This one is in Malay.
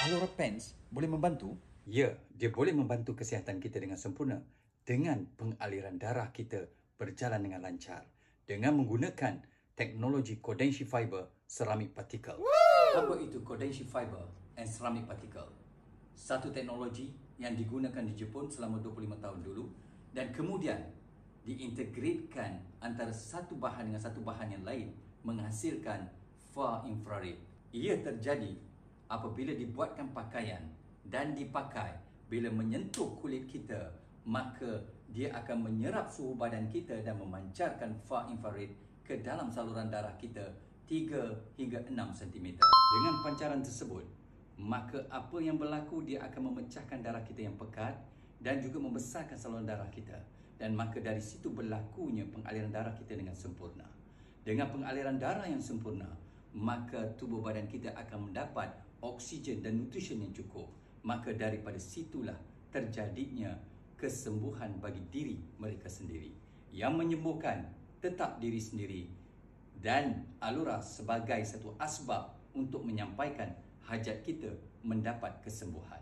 Alora Pens boleh membantu? Ya, dia boleh membantu kesihatan kita dengan sempurna dengan pengaliran darah kita berjalan dengan lancar dengan menggunakan teknologi Kodenshi Fiber Ceramic Particle. Apa itu Kodenshi Fiber and Ceramic Particle? Satu teknologi yang digunakan di Jepun selama 25 tahun dulu dan kemudian diintegrasikan antara satu bahan dengan satu bahan yang lain menghasilkan far infrared. Ia terjadi apabila dibuatkan pakaian dan dipakai bila menyentuh kulit kita, maka dia akan menyerap suhu badan kita dan memancarkan far infrared ke dalam saluran darah kita 3 hingga 6 cm. Dengan pancaran tersebut, maka apa yang berlaku, dia akan memecahkan darah kita yang pekat dan juga membesarkan saluran darah kita. Dan maka dari situ berlakunya pengaliran darah kita dengan sempurna. Dengan pengaliran darah yang sempurna, maka tubuh badan kita akan mendapat oksigen dan nutrisi yang cukup. Maka daripada situlah terjadinya kesembuhan bagi diri mereka sendiri. Yang menyembuhkan tetap diri sendiri dan Alora sebagai satu asbab untuk menyampaikan hajat kita mendapat kesembuhan.